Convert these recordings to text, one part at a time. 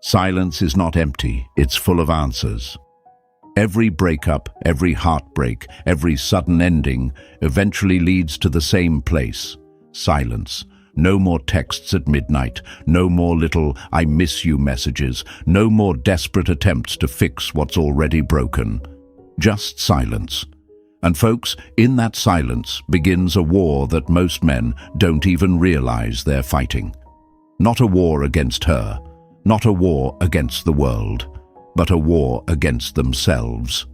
Silence is not empty, it's full of answers. Every breakup, every heartbreak, every sudden ending eventually leads to the same place: silence. No more texts at midnight, no more little "I miss you" messages, no more desperate attempts to fix what's already broken. Just silence. And folks, in that silence begins a war that most men don't even realize they're fighting. Not a war against her, not a war against the world, but a war against themselves.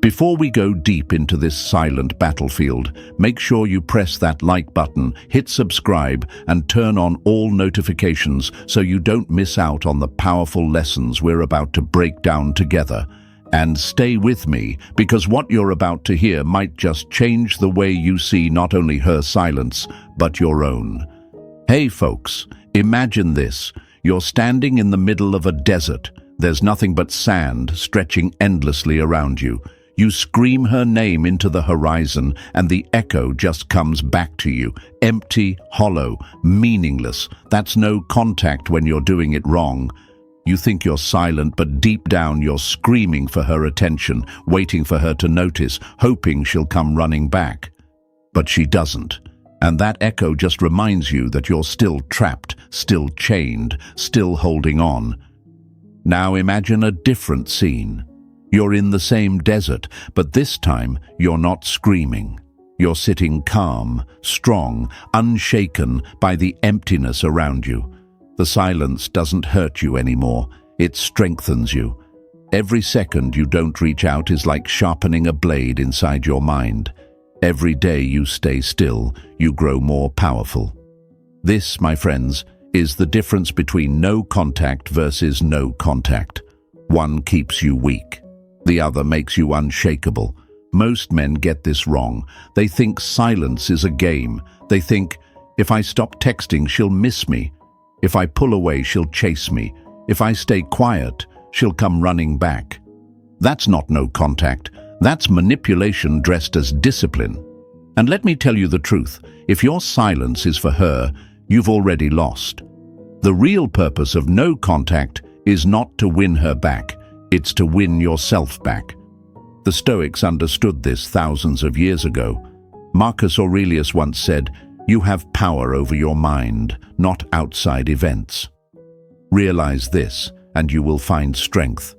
Before we go deep into this silent battlefield, make sure you press that like button, hit subscribe, and turn on all notifications so you don't miss out on the powerful lessons we're about to break down together. And stay with me, because what you're about to hear might just change the way you see not only her silence, but your own. Hey folks, imagine this. You're standing in the middle of a desert. There's nothing but sand stretching endlessly around you. You scream her name into the horizon, and the echo just comes back to you. Empty, hollow, meaningless. That's no contact when you're doing it wrong. You think you're silent, but deep down you're screaming for her attention, waiting for her to notice, hoping she'll come running back. But she doesn't. And that echo just reminds you that you're still trapped, still chained, still holding on. Now imagine a different scene. You're in the same desert, but this time you're not screaming. You're sitting calm, strong, unshaken by the emptiness around you. The silence doesn't hurt you anymore, it strengthens you. Every second you don't reach out is like sharpening a blade inside your mind. Every day you stay still, you grow more powerful. This, my friends, is the difference between no contact versus no contact. One keeps you weak. The other makes you unshakable. Most men get this wrong. They think silence is a game. They think, if I stop texting, she'll miss me. If I pull away, she'll chase me. If I stay quiet, she'll come running back. That's not no contact. That's manipulation dressed as discipline. And let me tell you the truth. If your silence is for her, you've already lost. The real purpose of no contact is not to win her back. It's to win yourself back. The Stoics understood this thousands of years ago. Marcus Aurelius once said, "You have power over your mind, not outside events." Realize this, and you will find strength.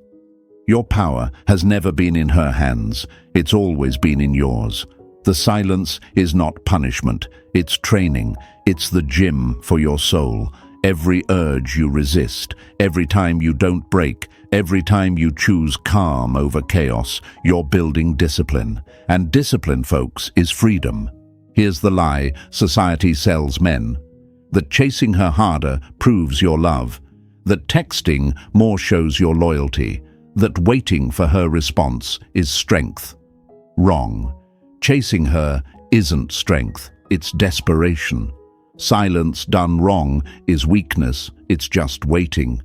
Your power has never been in her hands. It's always been in yours. The silence is not punishment. It's training. It's the gym for your soul. Every urge you resist, every time you don't break, every time you choose calm over chaos, you're building discipline. And discipline, folks, is freedom. Here's the lie society sells men: that chasing her harder proves your love, that texting more shows your loyalty, that waiting for her response is strength. Wrong. Chasing her isn't strength, it's desperation. Silence done wrong is weakness, it's just waiting.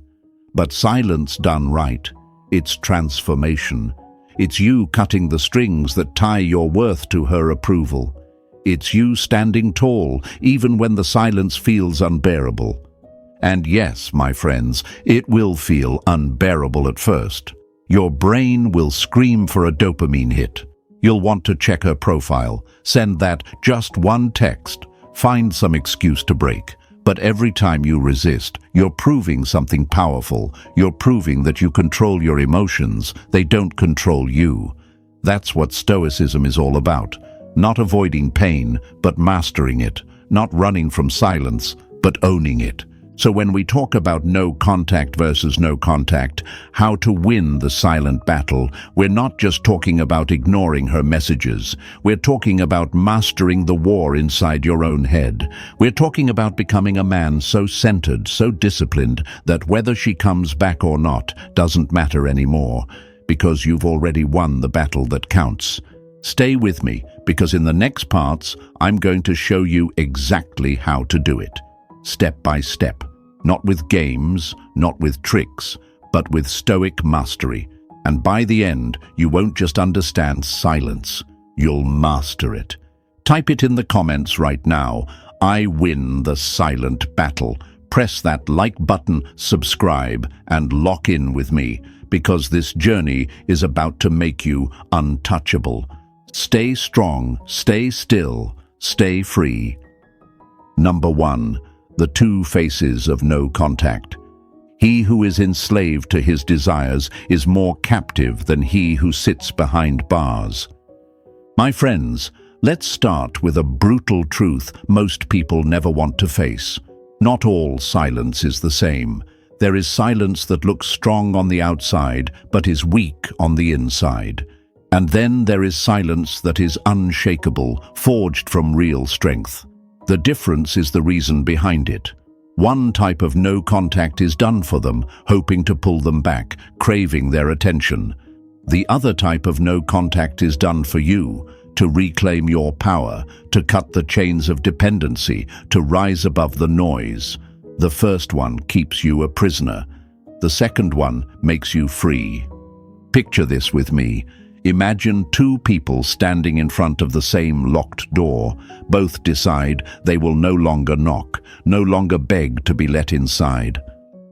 But silence done right, it's transformation. It's you cutting the strings that tie your worth to her approval. It's you standing tall, even when the silence feels unbearable. And yes, my friends, it will feel unbearable at first. Your brain will scream for a dopamine hit. You'll want to check her profile, send that just one text, find some excuse to break. But every time you resist, you're proving something powerful. You're proving that you control your emotions. They don't control you. That's what Stoicism is all about. Not avoiding pain, but mastering it. Not running from silence, but owning it. So when we talk about no contact versus no contact, how to win the silent battle, we're not just talking about ignoring her messages. We're talking about mastering the war inside your own head. We're talking about becoming a man so centered, so disciplined, that whether she comes back or not doesn't matter anymore, because you've already won the battle that counts. Stay with me, because in the next parts, I'm going to show you exactly how to do it. Step by step. Not with games, not with tricks, but with stoic mastery. And by the end, you won't just understand silence, you'll master it. Type it in the comments right now. I win the silent battle. press that like button, subscribe, and lock in with me, because this journey is about to make you untouchable. Stay strong, stay still, stay free. Number 1. The two faces of no contact. He who is enslaved to his desires is more captive than he who sits behind bars. My friends, let's start with a brutal truth most people never want to face. Not all silence is the same. There is silence that looks strong on the outside, but is weak on the inside. And then there is silence that is unshakable, forged from real strength. The difference is the reason behind it. One type of no contact is done for them, hoping to pull them back, craving their attention. The other type of no contact is done for you, to reclaim your power, to cut the chains of dependency, to rise above the noise. The first one keeps you a prisoner. The second one makes you free. Picture this with me. Imagine two people standing in front of the same locked door. Both decide they will no longer knock, no longer beg to be let inside.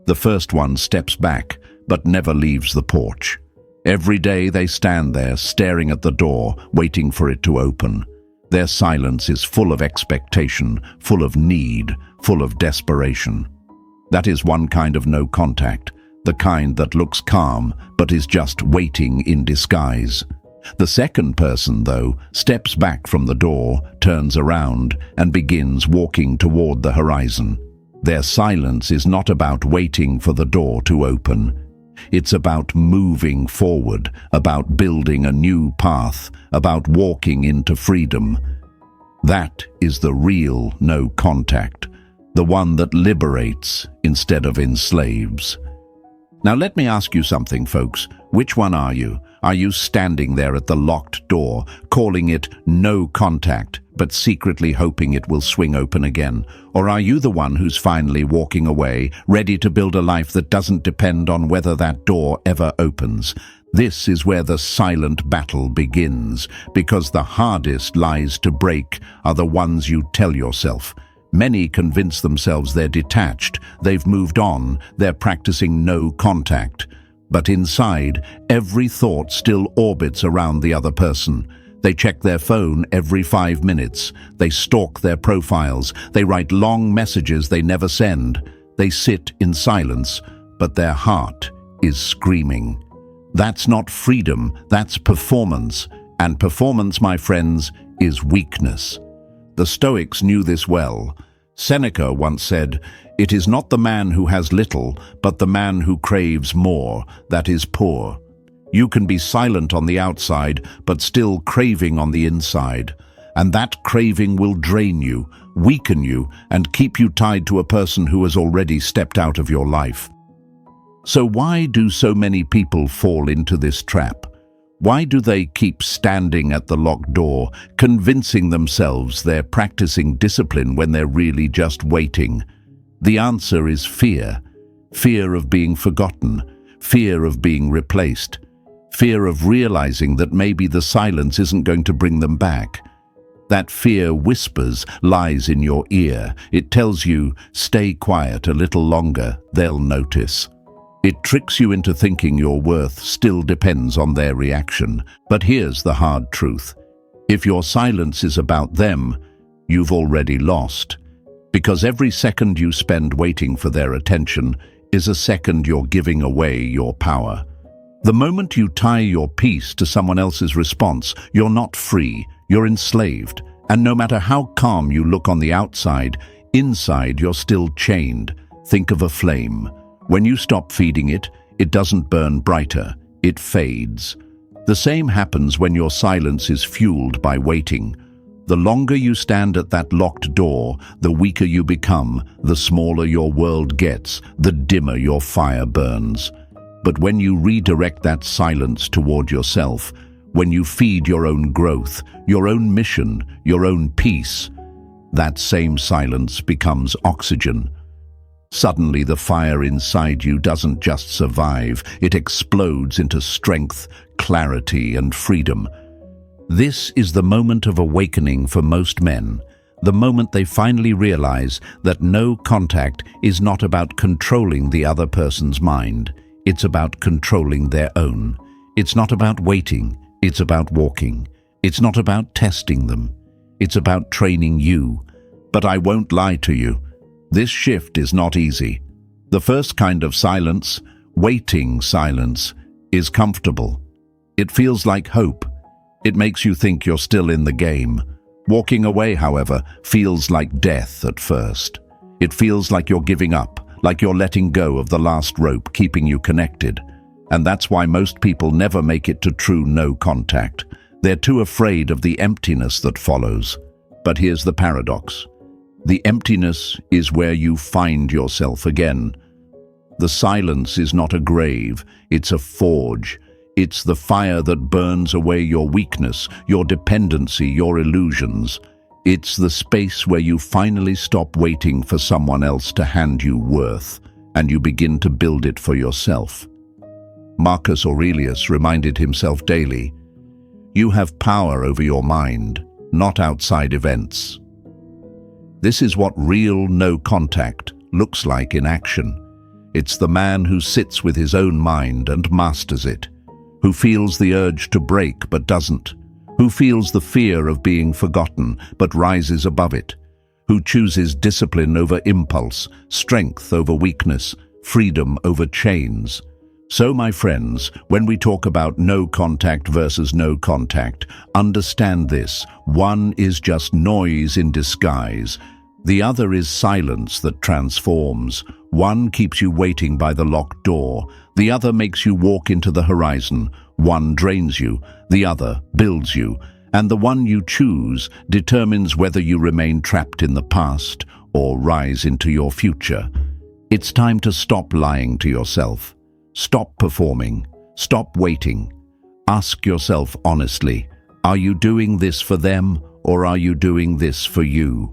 The first one steps back, but never leaves the porch. Every day they stand there, staring at the door, waiting for it to open. Their silence is full of expectation, full of need, full of desperation. That is one kind of no contact, the kind that looks calm but is just waiting in disguise. The second person, though, steps back from the door, turns around, and begins walking toward the horizon. Their silence is not about waiting for the door to open. It's about moving forward, about building a new path, about walking into freedom. That is the real no contact, the one that liberates instead of enslaves. Now let me ask you something, folks. Which one are you? Are you standing there at the locked door, calling it no contact, but secretly hoping it will swing open again? Or are you the one who's finally walking away, ready to build a life that doesn't depend on whether that door ever opens? This is where the silent battle begins, because the hardest lies to break are the ones you tell yourself. Many convince themselves they're detached, they've moved on, they're practicing no contact. But inside, every thought still orbits around the other person. They check their phone every 5 minutes. They stalk their profiles. They write long messages they never send. They sit in silence, but their heart is screaming. That's not freedom, that's performance. And performance, my friends, is weakness. The Stoics knew this well. Seneca once said, "It is not the man who has little, but the man who craves more, that is poor." You can be silent on the outside, but still craving on the inside. And that craving will drain you, weaken you, and keep you tied to a person who has already stepped out of your life. So why do so many people fall into this trap? Why do they keep standing at the locked door, convincing themselves they're practicing discipline when they're really just waiting? The answer is fear. Fear of being forgotten. Fear of being replaced. Fear of realizing that maybe the silence isn't going to bring them back. That fear whispers, lies in your ear. It tells you, stay quiet a little longer, they'll notice. It tricks you into thinking your worth still depends on their reaction. But here's the hard truth. If your silence is about them, you've already lost. Because every second you spend waiting for their attention is a second you're giving away your power. The moment you tie your peace to someone else's response, you're not free, you're enslaved. And no matter how calm you look on the outside, inside you're still chained. Think of a flame. When you stop feeding it, it doesn't burn brighter, it fades. The same happens when your silence is fueled by waiting. The longer you stand at that locked door, the weaker you become, the smaller your world gets, the dimmer your fire burns. But when you redirect that silence toward yourself, when you feed your own growth, your own mission, your own peace, that same silence becomes oxygen. Suddenly the fire inside you doesn't just survive, it explodes into strength, clarity, and freedom. This is the moment of awakening for most men, the moment they finally realize that no contact is not about controlling the other person's mind. It's about controlling their own. It's not about waiting, it's about walking. It's not about testing them. It's about training you. But I won't lie to you. This shift is not easy. The first kind of silence, waiting silence, is comfortable. It feels like hope. It makes you think you're still in the game. Walking away, however, feels like death at first. It feels like you're giving up, like you're letting go of the last rope keeping you connected. And that's why most people never make it to true no contact. They're too afraid of the emptiness that follows. But here's the paradox. The emptiness is where you find yourself again. The silence is not a grave, it's a forge. It's the fire that burns away your weakness, your dependency, your illusions. It's the space where you finally stop waiting for someone else to hand you worth, and you begin to build it for yourself. Marcus Aurelius reminded himself daily, "You have power over your mind, not outside events." This is what real no contact looks like in action. It's the man who sits with his own mind and masters it, who feels the urge to break but doesn't, who feels the fear of being forgotten but rises above it, who chooses discipline over impulse, strength over weakness, freedom over chains. So, my friends, when we talk about no contact versus no contact, understand this: one is just noise in disguise. The other is silence that transforms. One keeps you waiting by the locked door. The other makes you walk into the horizon. One drains you. The other builds you. And the one you choose determines whether you remain trapped in the past or rise into your future. It's time to stop lying to yourself. Stop performing. Stop waiting. Ask yourself honestly, are you doing this for them or are you doing this for you?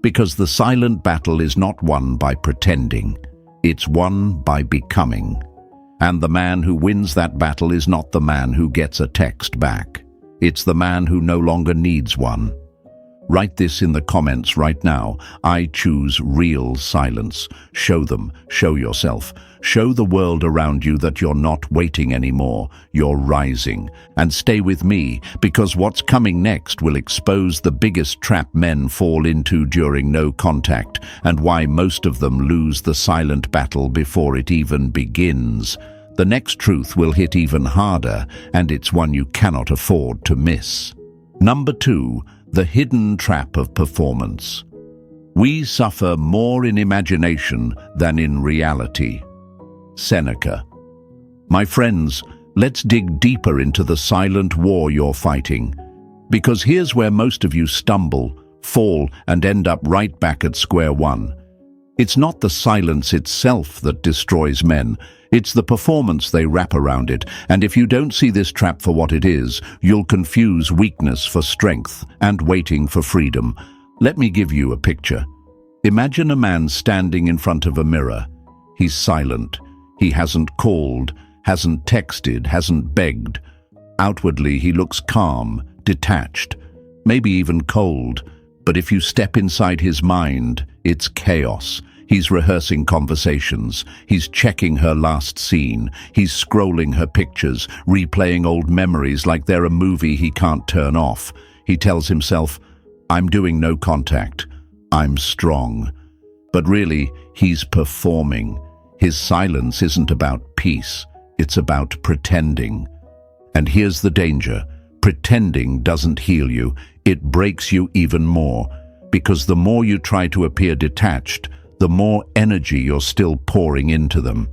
Because the silent battle is not won by pretending. It's won by becoming. And the man who wins that battle is not the man who gets a text back. It's the man who no longer needs one. Write this in the comments right now. I choose real silence. Show them, show yourself. Show the world around you that you're not waiting anymore. You're rising. And stay with me, because what's coming next will expose the biggest trap men fall into during no contact, and why most of them lose the silent battle before it even begins. The next truth will hit even harder, and it's one you cannot afford to miss. Number 2. The hidden trap of performance. We suffer more in imagination than in reality. Seneca. My friends, let's dig deeper into the silent war you're fighting. Because here's where most of you stumble, fall, and end up right back at square one. It's not the silence itself that destroys men. It's the performance they wrap around it, and if you don't see this trap for what it is, you'll confuse weakness for strength and waiting for freedom. Let me give you a picture. Imagine a man standing in front of a mirror. He's silent. He hasn't called, hasn't texted, hasn't begged. Outwardly, he looks calm, detached, maybe even cold. But if you step inside his mind, it's chaos. He's rehearsing conversations. He's checking her last scene. He's scrolling her pictures, replaying old memories like they're a movie he can't turn off. He tells himself, "I'm doing no contact. I'm strong." But really, he's performing. His silence isn't about peace. It's about pretending. And here's the danger. Pretending doesn't heal you. It breaks you even more. Because the more you try to appear detached, the more energy you're still pouring into them.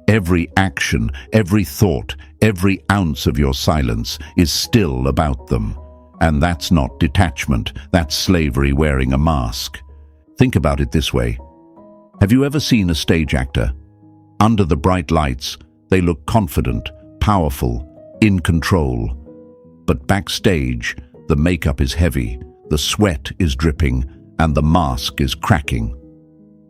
Every action, every thought, every ounce of your silence is still about them. And that's not detachment, that's slavery wearing a mask. Think about it this way. Have you ever seen a stage actor? Under the bright lights, they look confident, powerful, in control. But backstage, the makeup is heavy, the sweat is dripping, and the mask is cracking.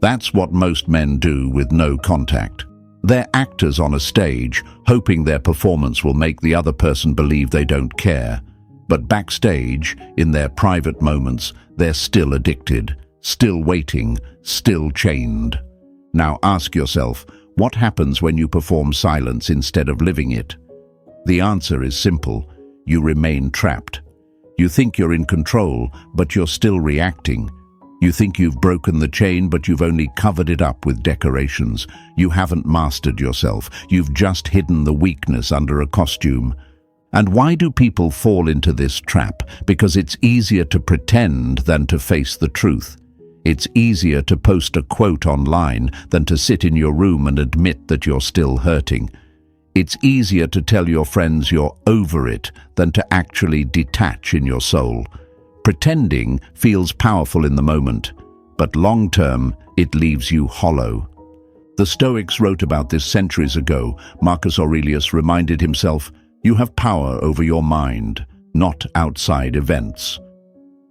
That's what most men do with no contact. They're actors on a stage, hoping their performance will make the other person believe they don't care. But backstage, in their private moments, they're still addicted, still waiting, still chained. Now ask yourself, what happens when you perform silence instead of living it? The answer is simple. You remain trapped. You think you're in control, but you're still reacting. You think you've broken the chain, but you've only covered it up with decorations. You haven't mastered yourself. You've just hidden the weakness under a costume. And why do people fall into this trap? Because it's easier to pretend than to face the truth. It's easier to post a quote online than to sit in your room and admit that you're still hurting. It's easier to tell your friends you're over it than to actually detach in your soul. Pretending feels powerful in the moment, but long-term, it leaves you hollow. The Stoics wrote about this centuries ago. Marcus Aurelius reminded himself, "You have power over your mind, not outside events."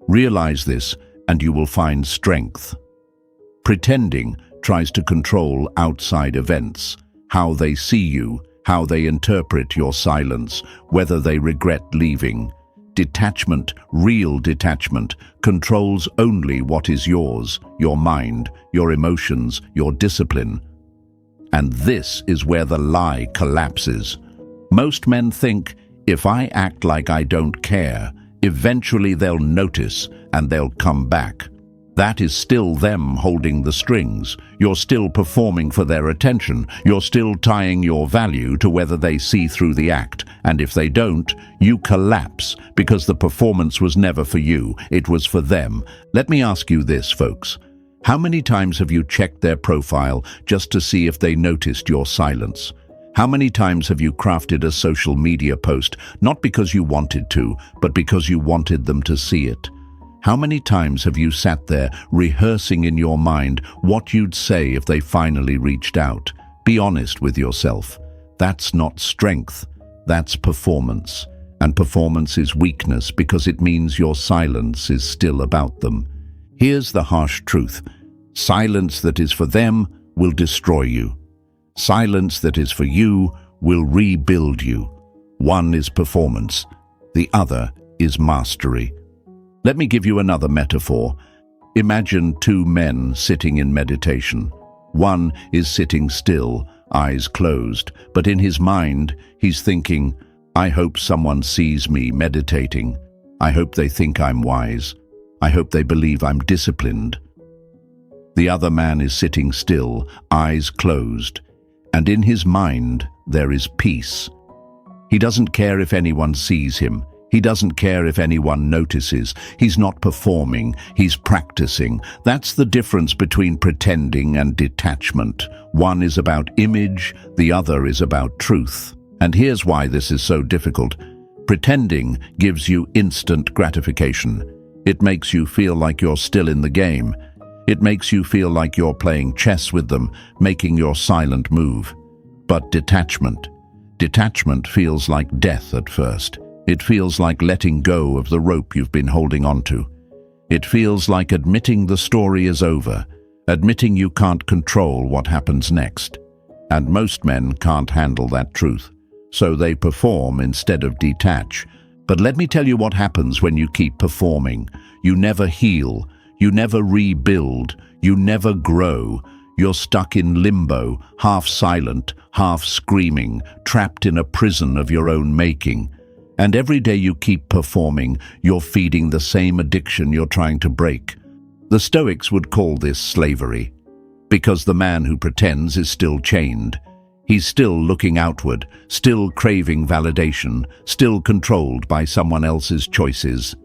Realize this, and you will find strength. Pretending tries to control outside events, how they see you, how they interpret your silence, whether they regret leaving. Detachment, real detachment, controls only what is yours, your mind, your emotions, your discipline. And this is where the lie collapses. Most men think, if I act like I don't care, eventually they'll notice and they'll come back. That is still them holding the strings. You're still performing for their attention. You're still tying your value to whether they see through the act. And if they don't, you collapse because the performance was never for you. It was for them. Let me ask you this, folks. How many times have you checked their profile just to see if they noticed your silence? How many times have you crafted a social media post, not because you wanted to, but because you wanted them to see it? How many times have you sat there rehearsing in your mind what you'd say if they finally reached out? Be honest with yourself. That's not strength, that's performance. And performance is weakness because it means your silence is still about them. Here's the harsh truth. Silence that is for them will destroy you. Silence that is for you will rebuild you. One is performance, the other is mastery. Let me give you another metaphor. Imagine two men sitting in meditation. One is sitting still, eyes closed, but in his mind, he's thinking, I hope someone sees me meditating. I hope they think I'm wise. I hope they believe I'm disciplined. The other man is sitting still, eyes closed, and in his mind, there is peace. He doesn't care if anyone sees him. He doesn't care if anyone notices. He's not performing, he's practicing. That's the difference between pretending and detachment. One is about image, the other is about truth. And here's why this is so difficult. Pretending gives you instant gratification. It makes you feel like you're still in the game. It makes you feel like you're playing chess with them, making your silent move. But detachment feels like death at first. It feels like letting go of the rope you've been holding onto. It feels like admitting the story is over, admitting you can't control what happens next. And most men can't handle that truth, so they perform instead of detach. But let me tell you what happens when you keep performing. You never heal, you never rebuild, you never grow. You're stuck in limbo, half silent, half screaming, trapped in a prison of your own making. And every day you keep performing, you're feeding the same addiction you're trying to break. The Stoics would call this slavery, because the man who pretends is still chained. He's still looking outward, still craving validation, still controlled by someone else's choices.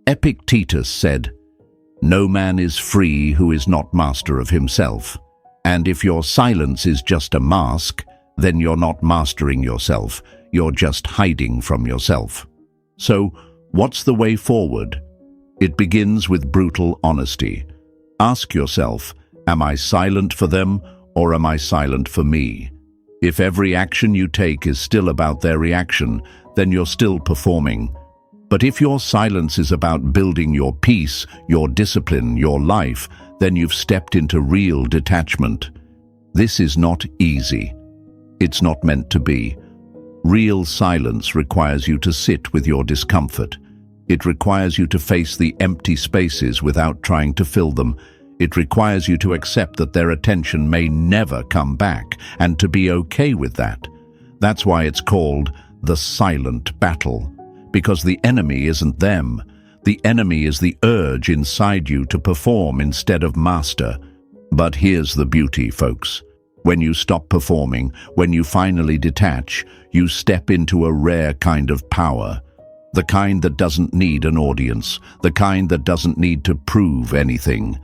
Epictetus said, "No man is free who is not master of himself." And if your silence is just a mask, then you're not mastering yourself. You're just hiding from yourself. So, what's the way forward? It begins with brutal honesty. Ask yourself, am I silent for them or am I silent for me? If every action you take is still about their reaction, then you're still performing. But if your silence is about building your peace, your discipline, your life, then you've stepped into real detachment. This is not easy. It's not meant to be. Real silence requires you to sit with your discomfort. It requires you to face the empty spaces without trying to fill them. It requires you to accept that their attention may never come back, and to be okay with that. That's why it's called the silent battle, because the enemy isn't them. The enemy is the urge inside you to perform instead of master. But here's the beauty, folks. When you stop performing, when you finally detach, you step into a rare kind of power. The kind that doesn't need an audience, the kind that doesn't need to prove anything,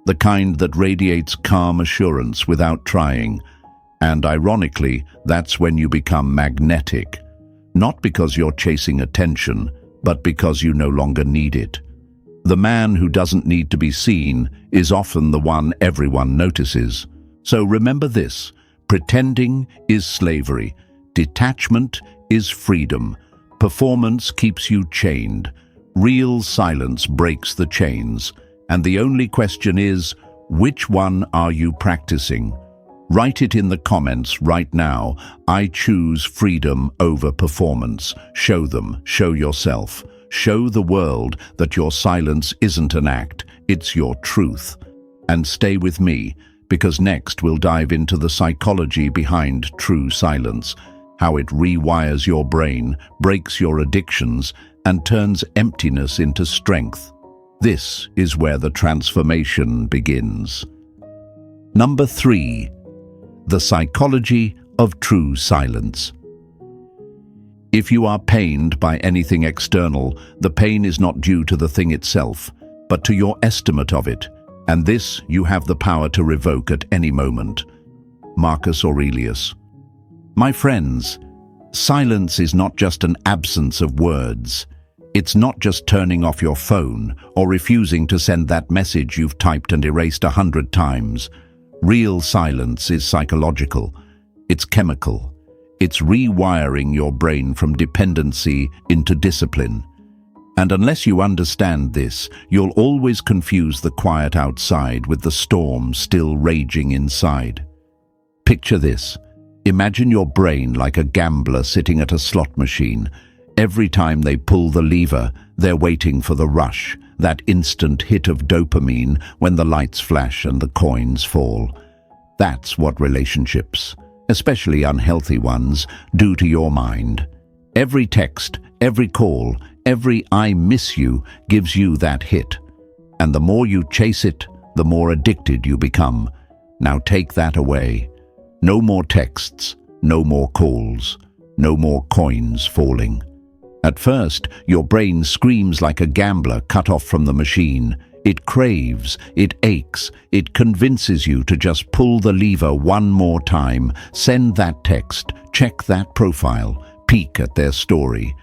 the kind that radiates calm assurance without trying. And ironically, that's when you become magnetic. Not because you're chasing attention, but because you no longer need it. The man who doesn't need to be seen is often the one everyone notices. So remember this: pretending is slavery, detachment is freedom, performance keeps you chained, real silence breaks the chains, and the only question is, which one are you practicing? Write it in the comments right now. I choose freedom over performance. Show them, show yourself. Show the world that your silence isn't an act, it's your truth. And stay with me, because next we'll dive into the psychology behind true silence, how it rewires your brain, breaks your addictions, and turns emptiness into strength. This is where the transformation begins. Number 3. The psychology of true silence. If you are pained by anything external, the pain is not due to the thing itself, but to your estimate of it, and this you have the power to revoke at any moment. Marcus Aurelius. My friends, silence is not just an absence of words. It's not just turning off your phone or refusing to send that message you've typed and erased 100 times. Real silence is psychological. It's chemical. It's rewiring your brain from dependency into discipline. And unless you understand this, you'll always confuse the quiet outside with the storm still raging inside. Picture this. Imagine your brain like a gambler sitting at a slot machine. Every time they pull the lever, they're waiting for the rush, that instant hit of dopamine when the lights flash and the coins fall. That's what relationships, especially unhealthy ones, do to your mind. Every text, every call, every "I miss you" gives you that hit. And the more you chase it, the more addicted you become. Now take that away. No more texts, no more calls, no more coins falling. At first, your brain screams like a gambler cut off from the machine. It craves, it aches, it convinces you to just pull the lever one more time, send that text, check that profile, peek at their story.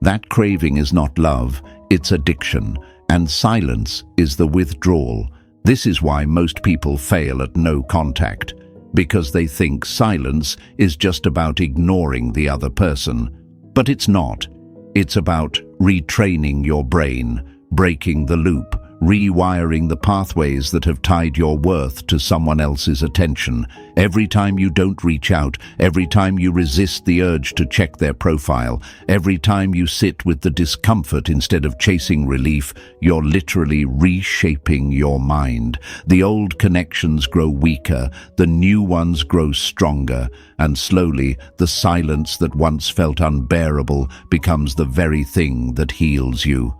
That craving is not love, it's addiction, and silence is the withdrawal. This is why most people fail at no contact, because they think silence is just about ignoring the other person. But it's not. It's about retraining your brain, breaking the loop, rewiring the pathways that have tied your worth to someone else's attention. Every time you don't reach out, every time you resist the urge to check their profile, every time you sit with the discomfort instead of chasing relief, you're literally reshaping your mind. The old connections grow weaker, the new ones grow stronger, and slowly the silence that once felt unbearable becomes the very thing that heals you.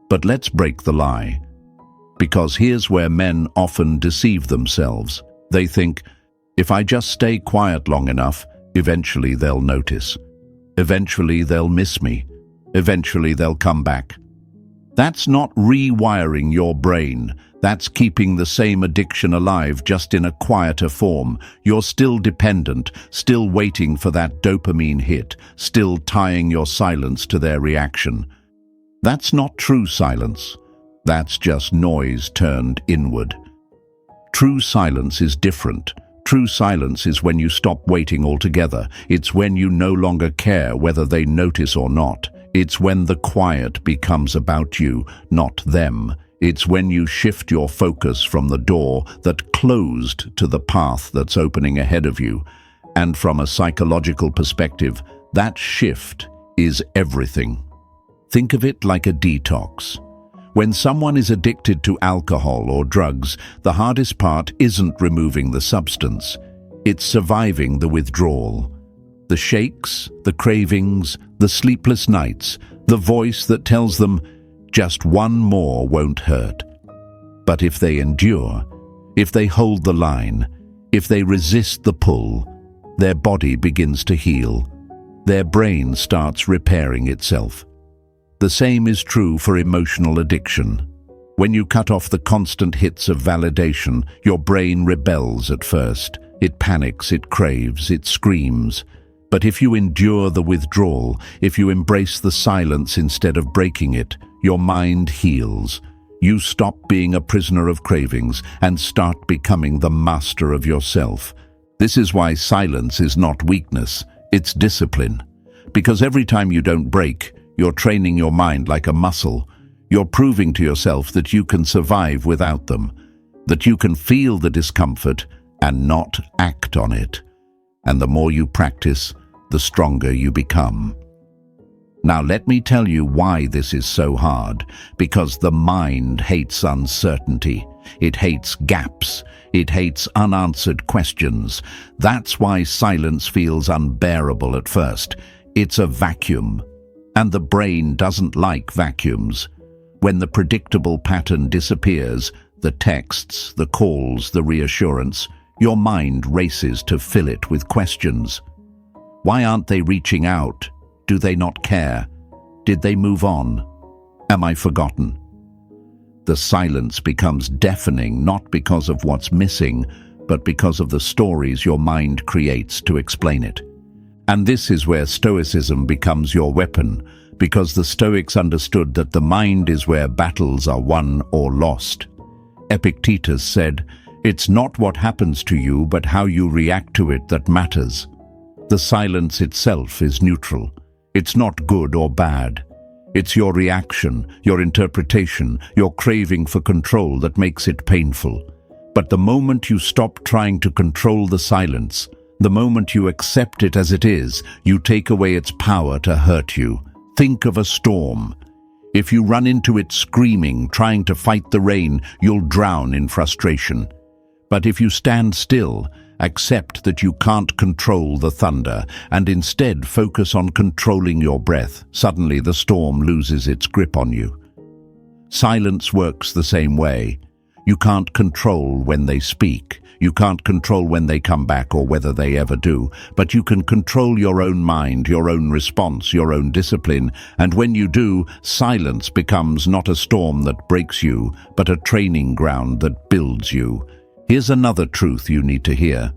But let's break the lie. Because here's where men often deceive themselves. They think, if I just stay quiet long enough, eventually they'll notice. Eventually they'll miss me. Eventually they'll come back. That's not rewiring your brain. That's keeping the same addiction alive, just in a quieter form. You're still dependent, still waiting for that dopamine hit, still tying your silence to their reaction. That's not true silence. That's just noise turned inward. True silence is different. True silence is when you stop waiting altogether. It's when you no longer care whether they notice or not. It's when the quiet becomes about you, not them. It's when you shift your focus from the door that closed to the path that's opening ahead of you. And from a psychological perspective, That shift is everything. Think of it like a detox. When someone is addicted to alcohol or drugs, the hardest part isn't removing the substance. It's surviving the withdrawal. The shakes, the cravings, the sleepless nights, the voice that tells them, just one more won't hurt. But if they endure, if they hold the line, if they resist the pull, their body begins to heal. Their brain starts repairing itself. The same is true for emotional addiction. When you cut off the constant hits of validation, your brain rebels at first. It panics, it craves, it screams. But if you endure the withdrawal, if you embrace the silence instead of breaking it, your mind heals. You stop being a prisoner of cravings and start becoming the master of yourself. This is why silence is not weakness, it's discipline. Because every time you don't break, you're training your mind like a muscle. You're proving to yourself that you can survive without them, that you can feel the discomfort and not act on it. And the more you practice, the stronger you become. Now let me tell you why this is so hard. Because the mind hates uncertainty. It hates gaps. It hates unanswered questions. That's why silence feels unbearable at first. It's a vacuum. And the brain doesn't like vacuums. When the predictable pattern disappears, the texts, the calls, the reassurance, your mind races to fill it with questions. Why aren't they reaching out? Do they not care? Did they move on? Am I forgotten? The silence becomes deafening not because of what's missing, but because of the stories your mind creates to explain it. And this is where Stoicism becomes your weapon, because the Stoics understood that the mind is where battles are won or lost. Epictetus said, "It's not what happens to you, but how you react to it that matters." The silence itself is neutral. It's not good or bad. It's your reaction, your interpretation, your craving for control that makes it painful. But the moment you stop trying to control the silence, the moment you accept it as it is, you take away its power to hurt you. Think of a storm. If you run into it screaming, trying to fight the rain, you'll drown in frustration. But if you stand still, accept that you can't control the thunder, and instead focus on controlling your breath, suddenly the storm loses its grip on you. Silence works the same way. You can't control when they speak. You can't control when they come back or whether they ever do, but you can control your own mind, your own response, your own discipline, and when you do, silence becomes not a storm that breaks you, but a training ground that builds you. Here's another truth you need to hear.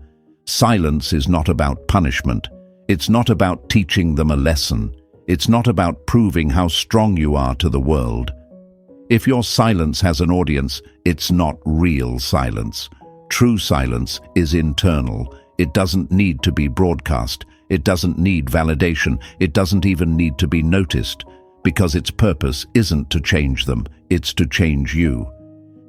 Silence is not about punishment. It's not about teaching them a lesson. It's not about proving how strong you are to the world. If your silence has an audience, it's not real silence. True silence is internal. It doesn't need to be broadcast. It doesn't need validation. It doesn't even need to be noticed, because its purpose isn't to change them, it's to change you.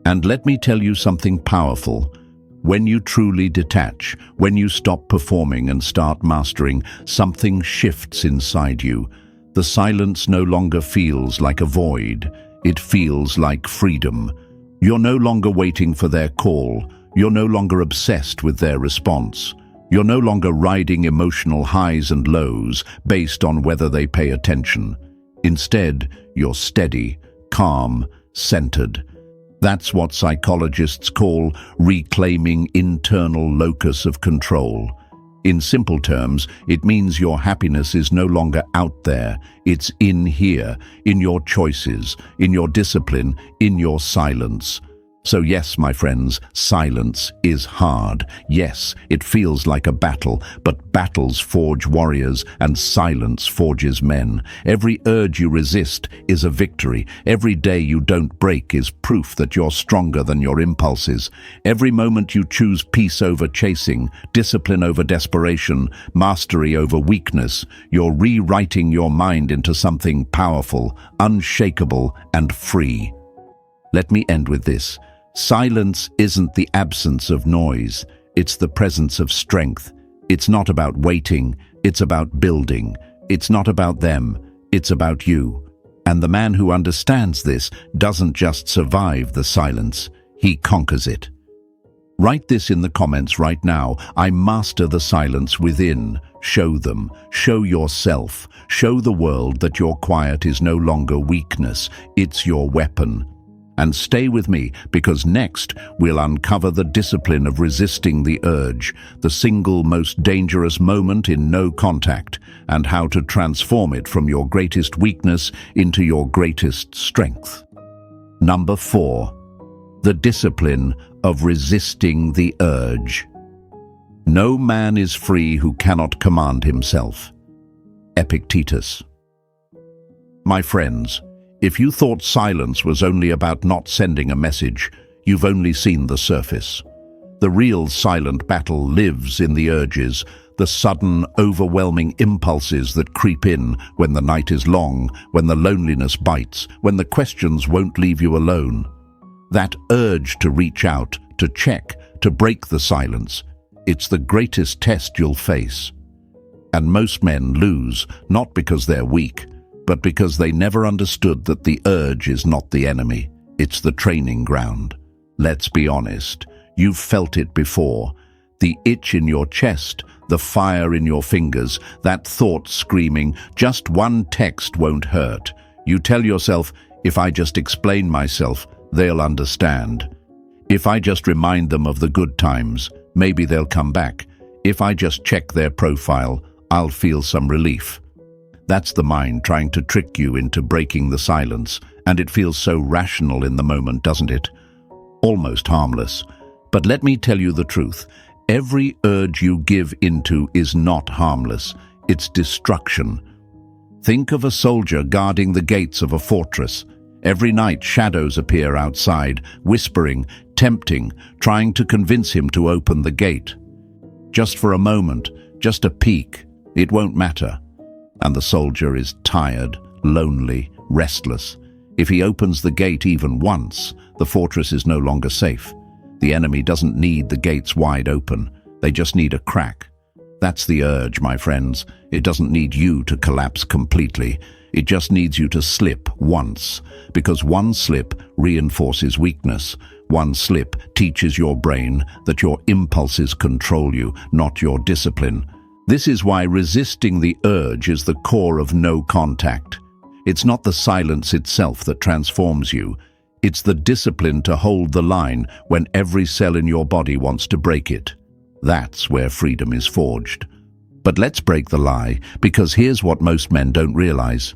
And let me tell you something powerful. When you truly detach, when you stop performing and start mastering, something shifts inside you. The silence no longer feels like a void. It feels like freedom. You're no longer waiting for their call. You're no longer obsessed with their response. You're no longer riding emotional highs and lows based on whether they pay attention. Instead, you're steady, calm, centered. That's what psychologists call reclaiming internal locus of control. In simple terms, it means your happiness is no longer out there. It's in here, in your choices, in your discipline, in your silence. So yes, my friends, silence is hard. Yes, it feels like a battle, but battles forge warriors and silence forges men. Every urge you resist is a victory. Every day you don't break is proof that you're stronger than your impulses. Every moment you choose peace over chasing, discipline over desperation, mastery over weakness, you're rewriting your mind into something powerful, unshakable, and free. Let me end with this. Silence isn't the absence of noise, it's the presence of strength. It's not about waiting, it's about building. It's not about them, it's about you. And the man who understands this doesn't just survive the silence, he conquers it. Write this in the comments right now. I master the silence within. Show them, show yourself, show the world that your quiet is no longer weakness, it's your weapon. And stay with me, because next we'll uncover the discipline of resisting the urge, the single most dangerous moment in no contact, and how to transform it from your greatest weakness into your greatest strength. Number 4. The discipline of resisting the urge. No man is free who cannot command himself. Epictetus. My friends, if you thought silence was only about not sending a message, you've only seen the surface. The real silent battle lives in the urges, the sudden, overwhelming impulses that creep in when the night is long, when the loneliness bites, when the questions won't leave you alone. That urge to reach out, to check, to break the silence, it's the greatest test you'll face. And most men lose, not because they're weak, but because they never understood that the urge is not the enemy, it's the training ground. Let's be honest, you've felt it before. The itch in your chest, the fire in your fingers, that thought screaming, just one text won't hurt. You tell yourself, if I just explain myself, they'll understand. If I just remind them of the good times, maybe they'll come back. If I just check their profile, I'll feel some relief. That's the mind trying to trick you into breaking the silence, and it feels so rational in the moment, doesn't it? Almost harmless. But let me tell you the truth. Every urge you give into is not harmless. It's destruction. Think of a soldier guarding the gates of a fortress. Every night shadows appear outside, whispering, tempting, trying to convince him to open the gate. Just for a moment, just a peek, it won't matter. And the soldier is tired, lonely, restless. If he opens the gate even once, the fortress is no longer safe. The enemy doesn't need the gates wide open. They just need a crack. That's the urge, my friends. It doesn't need you to collapse completely. It just needs you to slip once, because one slip reinforces weakness. One slip teaches your brain that your impulses control you, not your discipline. This is why resisting the urge is the core of no contact. It's not the silence itself that transforms you. It's the discipline to hold the line when every cell in your body wants to break it. That's where freedom is forged. But let's break the lie, because here's what most men don't realize.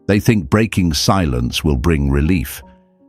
They think breaking silence will bring relief.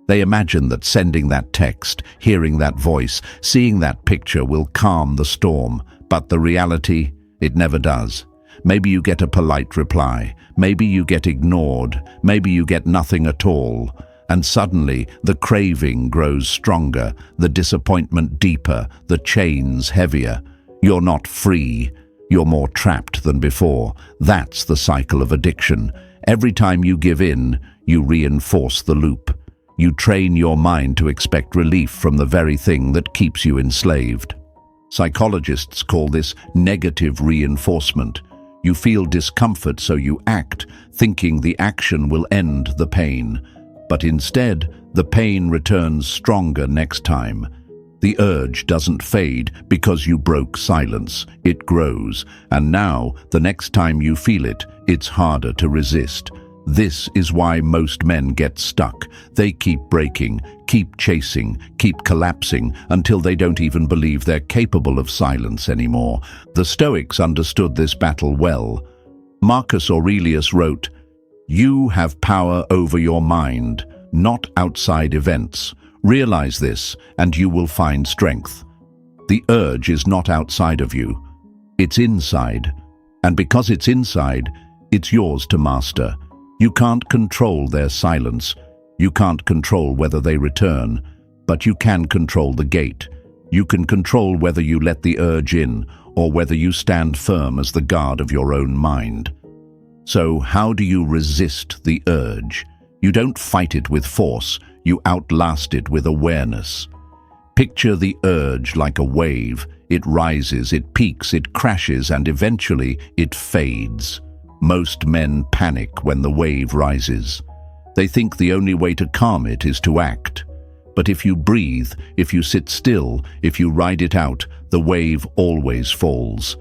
They imagine that sending that text, hearing that voice, seeing that picture will calm the storm. But the reality, it never does. Maybe you get a polite reply. Maybe you get ignored. Maybe you get nothing at all. And suddenly, the craving grows stronger, the disappointment deeper, the chains heavier. You're not free. You're more trapped than before. That's the cycle of addiction. Every time you give in, you reinforce the loop. You train your mind to expect relief from the very thing that keeps you enslaved. Psychologists call this negative reinforcement. You feel discomfort, so you act, thinking the action will end the pain. But instead, the pain returns stronger next time. The urge doesn't fade because you broke silence. It grows, and now, the next time you feel it, it's harder to resist. This is why most men get stuck. They keep breaking, keep chasing, keep collapsing until they don't even believe they're capable of silence anymore. The Stoics understood this battle well. Marcus Aurelius wrote, "You have power over your mind, not outside events. Realize this, and you will find strength." The urge is not outside of you. It's inside. And because it's inside, it's yours to master. You can't control their silence. You can't control whether they return, but you can control the gate. You can control whether you let the urge in or whether you stand firm as the guard of your own mind. So how do you resist the urge? You don't fight it with force, you outlast it with awareness. Picture the urge like a wave. It rises, it peaks, it crashes, and eventually it fades. Most men panic when the wave rises. They think the only way to calm it is to act. But if you breathe, if you sit still, if you ride it out, the wave always falls.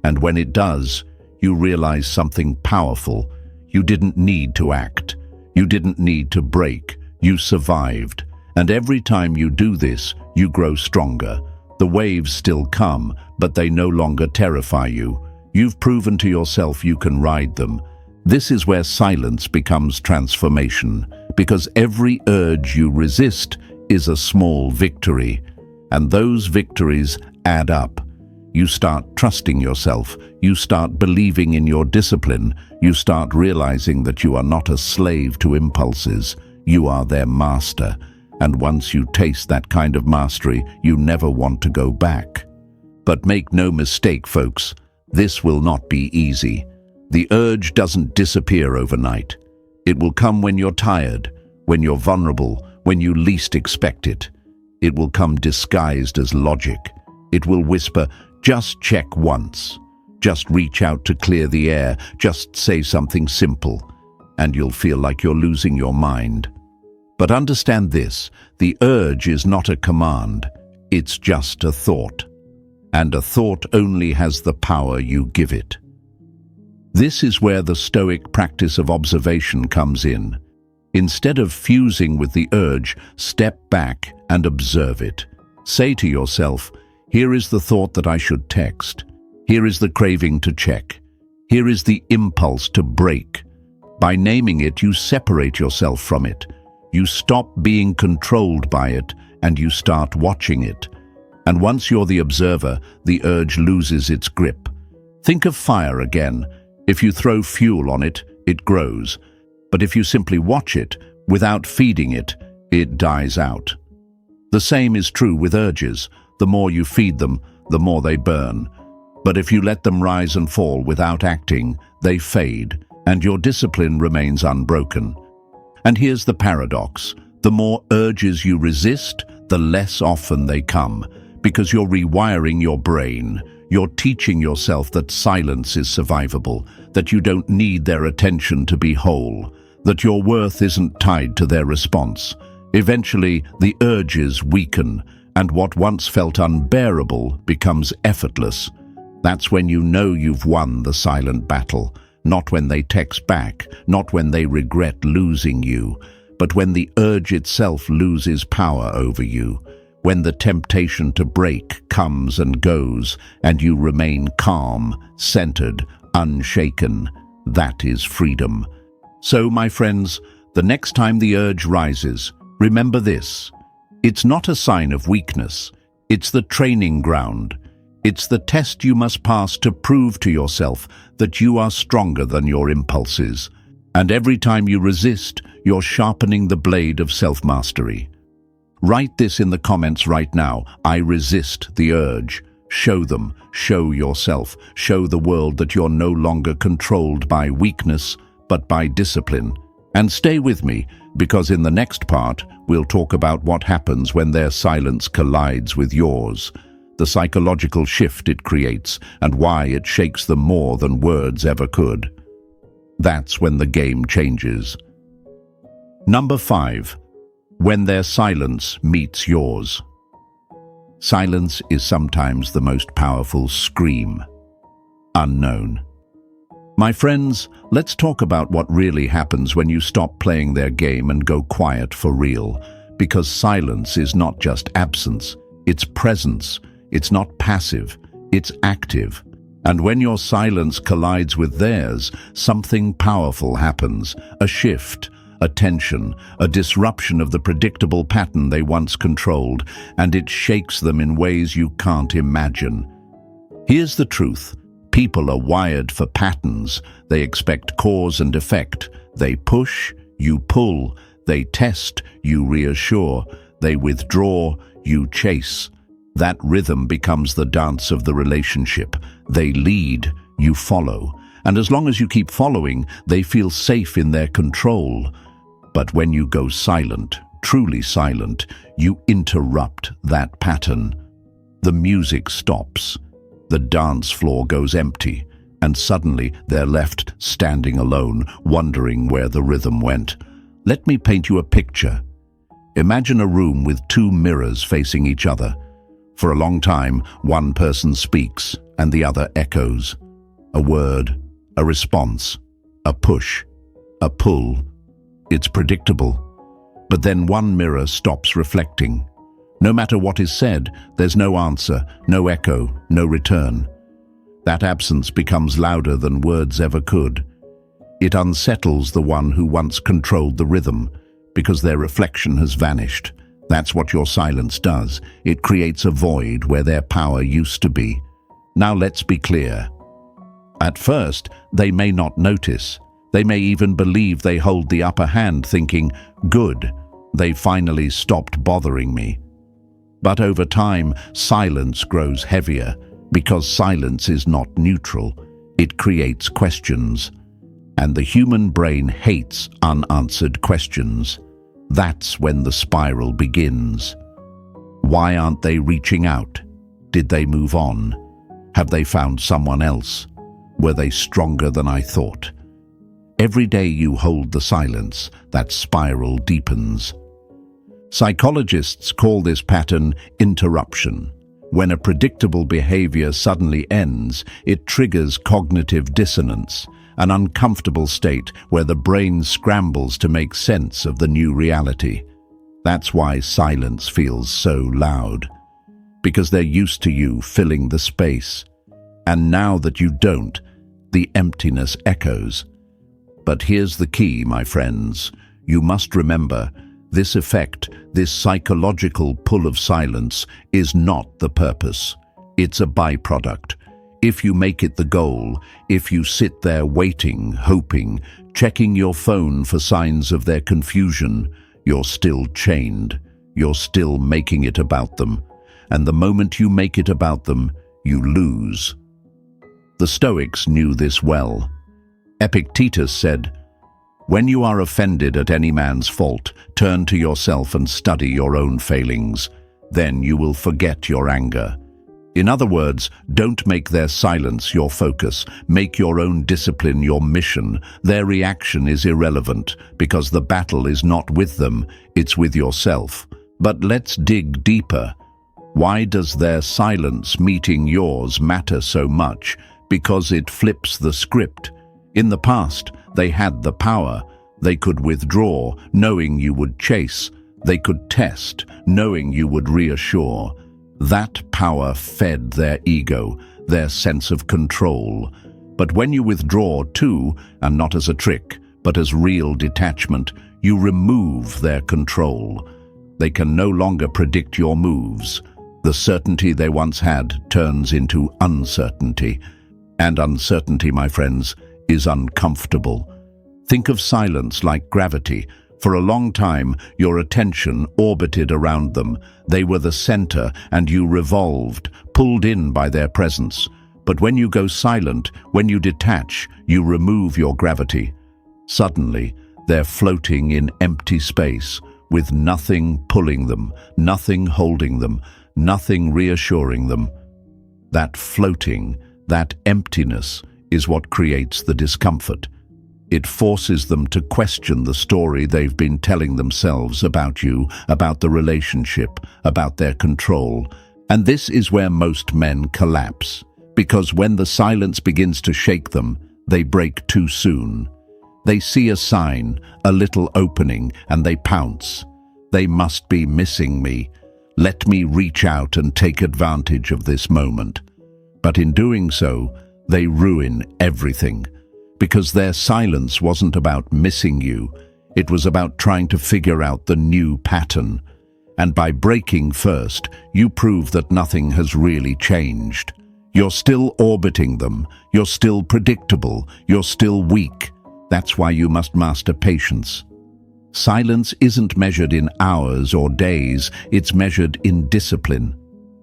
And when it does, you realize something powerful. You didn't need to act. You didn't need to break. You survived. And every time you do this, you grow stronger. The waves still come, but they no longer terrify you. You've proven to yourself you can ride them. This is where silence becomes transformation, because every urge you resist is a small victory, and those victories add up. You start trusting yourself, you start believing in your discipline, you start realizing that you are not a slave to impulses, you are their master. And once you taste that kind of mastery, you never want to go back. But make no mistake, folks, this will not be easy. The urge doesn't disappear overnight. It will come when you're tired, when you're vulnerable, when you least expect it. It will come disguised as logic. It will whisper, just check once. Just reach out to clear the air. Just say something simple. And you'll feel like you're losing your mind. But understand this, the urge is not a command. It's just a thought. And a thought only has the power you give it. This is where the Stoic practice of observation comes in. Instead of fusing with the urge, step back and observe it. Say to yourself, here is the thought that I should text. Here is the craving to check. Here is the impulse to break. By naming it, you separate yourself from it. You stop being controlled by it, and you start watching it. And once you're the observer, the urge loses its grip. Think of fire again. If you throw fuel on it, it grows. But if you simply watch it, without feeding it, it dies out. The same is true with urges. The more you feed them, the more they burn. But if you let them rise and fall without acting, they fade, and your discipline remains unbroken. And here's the paradox. The more urges you resist, the less often they come, because you're rewiring your brain. You're teaching yourself that silence is survivable, that you don't need their attention to be whole, that your worth isn't tied to their response. Eventually, the urges weaken, and what once felt unbearable becomes effortless. That's when you know you've won the silent battle, not when they text back, not when they regret losing you, but when the urge itself loses power over you, when the temptation to break comes and goes, and you remain calm, centered, unshaken. That is freedom. So, my friends, the next time the urge rises, remember this. It's not a sign of weakness. It's the training ground. It's the test you must pass to prove to yourself that you are stronger than your impulses. And every time you resist, you're sharpening the blade of self-mastery. Write this in the comments right now. I resist the urge. Show them, show yourself, show the world that you're no longer controlled by weakness, but by discipline. And stay with me, because in the next part, we'll talk about what happens when their silence collides with yours, the psychological shift it creates, and why it shakes them more than words ever could. That's when the game changes. Number 5. When their silence meets yours. Silence is sometimes the most powerful scream. Unknown. My friends, let's talk about what really happens when you stop playing their game and go quiet for real. Because silence is not just absence, it's presence. It's not passive, it's active. And when your silence collides with theirs, something powerful happens. A shift, a tension, a disruption of the predictable pattern they once controlled, and it shakes them in ways you can't imagine. Here's the truth. People are wired for patterns. They expect cause and effect. They push, you pull. They test, you reassure. They withdraw, you chase. That rhythm becomes the dance of the relationship. They lead, you follow. And as long as you keep following, they feel safe in their control. But when you go silent, truly silent, you interrupt that pattern. The music stops. The dance floor goes empty. and suddenly they're left standing alone, wondering where the rhythm went. Let me paint you a picture. Imagine a room with two mirrors facing each other. For a long time, one person speaks and the other echoes. A word, a response, a push, a pull. It's predictable. But then one mirror stops reflecting. No matter what is said, there's no answer, no echo, no return. That absence becomes louder than words ever could. It unsettles the one who once controlled the rhythm, because their reflection has vanished. That's what your silence does. It creates a void where their power used to be. Now let's be clear. At first, they may not notice. They may even believe they hold the upper hand, thinking, "Good, they finally stopped bothering me." But over time, silence grows heavier, because silence is not neutral. It creates questions. And the human brain hates unanswered questions. That's when the spiral begins. Why aren't they reaching out? Did they move on? Have they found someone else? Were they stronger than I thought? Every day you hold the silence, that spiral deepens. Psychologists call this pattern interruption. When a predictable behavior suddenly ends, it triggers cognitive dissonance, an uncomfortable state where the brain scrambles to make sense of the new reality. That's why silence feels so loud, because they're used to you filling the space. And now that you don't, the emptiness echoes. But here's the key, my friends. You must remember, this effect, this psychological pull of silence, is not the purpose. It's a byproduct. If you make it the goal, if you sit there waiting, hoping, checking your phone for signs of their confusion, you're still chained. You're still making it about them. And the moment you make it about them, you lose. The Stoics knew this well. Epictetus said, "When you are offended at any man's fault, turn to yourself and study your own failings. Then you will forget your anger." In other words, don't make their silence your focus. Make your own discipline your mission. Their reaction is irrelevant, because the battle is not with them, it's with yourself. But let's dig deeper. Why does their silence meeting yours matter so much? Because it flips the script. In the past, they had the power. They could withdraw, knowing you would chase. They could test, knowing you would reassure. That power fed their ego, their sense of control. But when you withdraw too, and not as a trick, but as real detachment, you remove their control. They can no longer predict your moves. The certainty they once had turns into uncertainty. And uncertainty, my friends, is uncomfortable. Think of silence like gravity. For a long time, your attention orbited around them. They were the center, and you revolved, pulled in by their presence. But when you go silent, when you detach, you remove your gravity. Suddenly, they're floating in empty space, with nothing pulling them, nothing holding them, nothing reassuring them. That floating, that emptiness, is what creates the discomfort. It forces them to question the story they've been telling themselves about you, about the relationship, about their control. And this is where most men collapse, because when the silence begins to shake them, they break too soon. They see a sign, a little opening, and they pounce. They must be missing me. Let me reach out and take advantage of this moment. But in doing so, they ruin everything. Because their silence wasn't about missing you, it was about trying to figure out the new pattern. And by breaking first, you prove that nothing has really changed. You're still orbiting them, you're still predictable, you're still weak. That's why you must master patience. Silence isn't measured in hours or days, it's measured in discipline.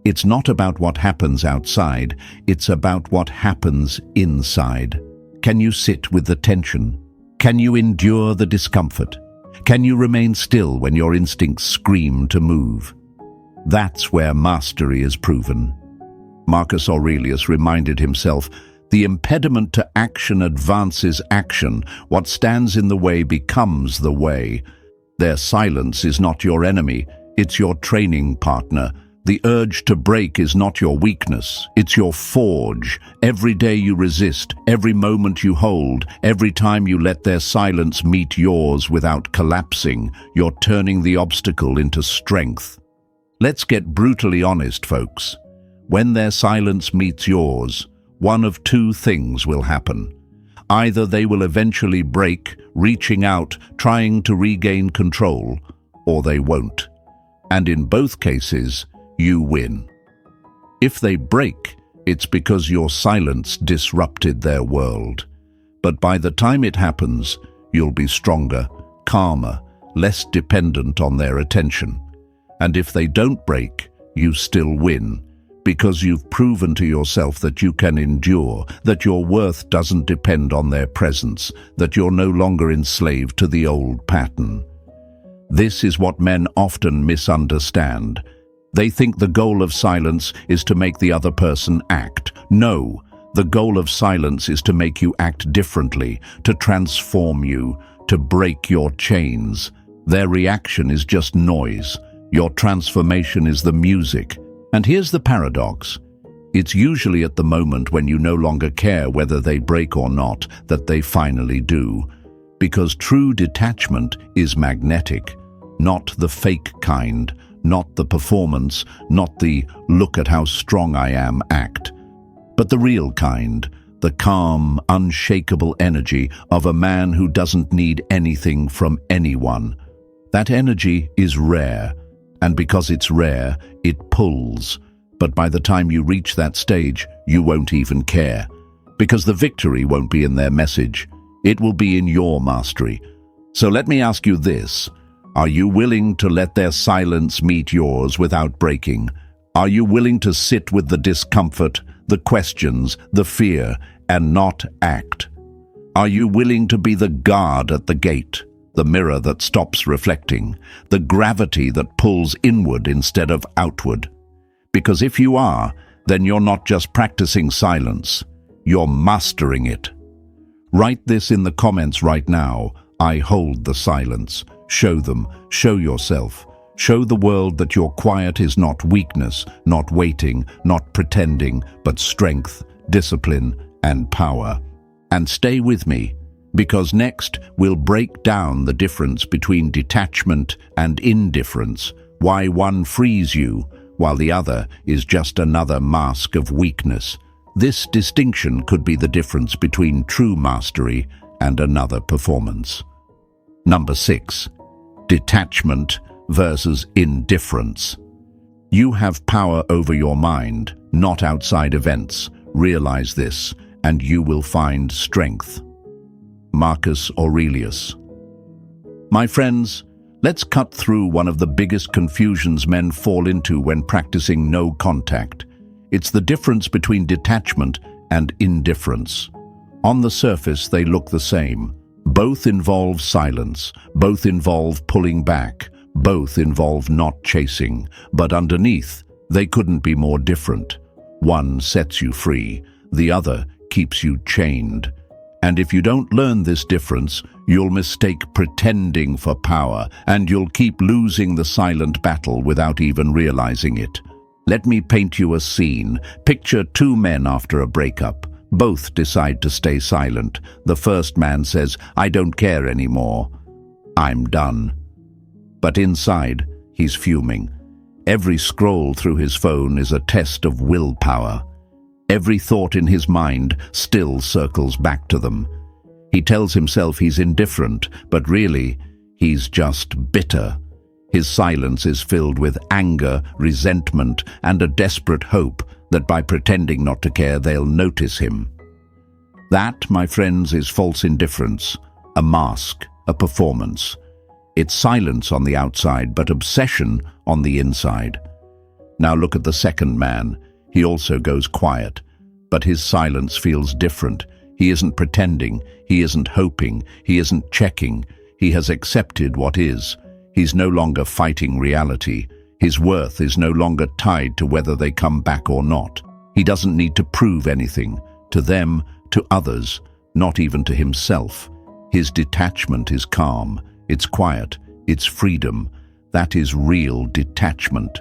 It's not about what happens outside, it's about what happens inside. Can you sit with the tension? Can you endure the discomfort? Can you remain still when your instincts scream to move? That's where mastery is proven. Marcus Aurelius reminded himself The impediment to action advances action. What stands in the way becomes the way. Their silence is not your enemy, it's your training partner. The urge to break is not your weakness, it's your forge. Every day you resist, every moment you hold, every time you let their silence meet yours without collapsing, you're turning the obstacle into strength. Let's get brutally honest, folks. When their silence meets yours, one of two things will happen. Either they will eventually break, reaching out, trying to regain control, or they won't. And in both cases, you win. If they break, it's because your silence disrupted their world. But by the time it happens, you'll be stronger, calmer, less dependent on their attention. And if they don't break, you still win, because you've proven to yourself that you can endure, that your worth doesn't depend on their presence, that you're no longer enslaved to the old pattern. This is what men often misunderstand. They think the goal of silence is to make the other person act. No, the goal of silence is to make you act differently, to transform you, to break your chains. Their reaction is just noise. Your transformation is the music. And here's the paradox. It's usually at the moment when you no longer care whether they break or not that they finally do. Because true detachment is magnetic, not the fake kind, not the performance, not the "look at how strong I am" act, but the real kind, the calm, unshakable energy of a man who doesn't need anything from anyone. That energy is rare, and because it's rare, it pulls. But by the time you reach that stage, you won't even care. Because the victory won't be in their message. It will be in your mastery. So let me ask you this. Are you willing to let their silence meet yours without breaking? Are you willing to sit with the discomfort, the questions, the fear, and not act? Are you willing to be the guard at the gate? The mirror that stops reflecting, the gravity that pulls inward instead of outward. Because if you are, then you're not just practicing silence, you're mastering it. Write this in the comments right now. I hold the silence. Show them, show yourself. Show the world that your quiet is not weakness, not waiting, not pretending, but strength, discipline, and power. And stay with me. Because next, we'll break down the difference between detachment and indifference, why one frees you, while the other is just another mask of weakness. This distinction could be the difference between true mastery and another performance. Number 6. Detachment versus indifference. You have power over your mind, not outside events. Realize this, and you will find strength. Marcus Aurelius. My friends, let's cut through one of the biggest confusions men fall into when practicing no contact. It's the difference between detachment and indifference. On the surface, they look the same. Both involve silence, both involve pulling back, both involve not chasing, but underneath, they couldn't be more different. One sets you free, the other keeps you chained. And if you don't learn this difference, you'll mistake pretending for power, and you'll keep losing the silent battle without even realizing it. Let me paint you a scene. Picture two men after a breakup. Both decide to stay silent. The first man says, "I don't care anymore. I'm done." But inside, he's fuming. Every scroll through his phone is a test of willpower. Every thought in his mind still circles back to them. He tells himself he's indifferent, but really, he's just bitter. His silence is filled with anger, resentment, and a desperate hope that by pretending not to care, they'll notice him. That, my friends, is false indifference, a mask, a performance. It's silence on the outside, but obsession on the inside. Now look at the second man. He also goes quiet, but his silence feels different. He isn't pretending, he isn't hoping, he isn't checking. He has accepted what is. He's no longer fighting reality. His worth is no longer tied to whether they come back or not. He doesn't need to prove anything, to them, to others, not even to himself. His detachment is calm, it's quiet, it's freedom. That is real detachment.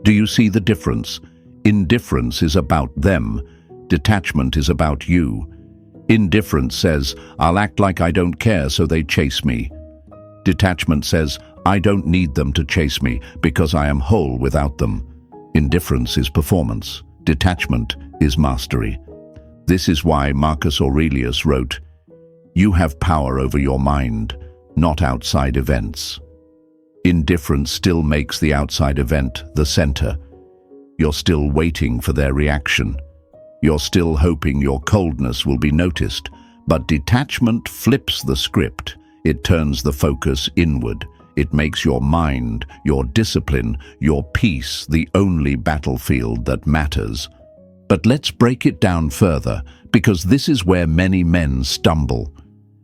Do you see the difference? Indifference is about them. Detachment is about you. Indifference says, I'll act like I don't care so they chase me. Detachment says, I don't need them to chase me because I am whole without them. Indifference is performance. Detachment is mastery. This is why Marcus Aurelius wrote, "You have power over your mind, not outside events." Indifference still makes the outside event the center. You're still waiting for their reaction. You're still hoping your coldness will be noticed. But detachment flips the script. It turns the focus inward. It makes your mind, your discipline, your peace the only battlefield that matters. But let's break it down further, because this is where many men stumble.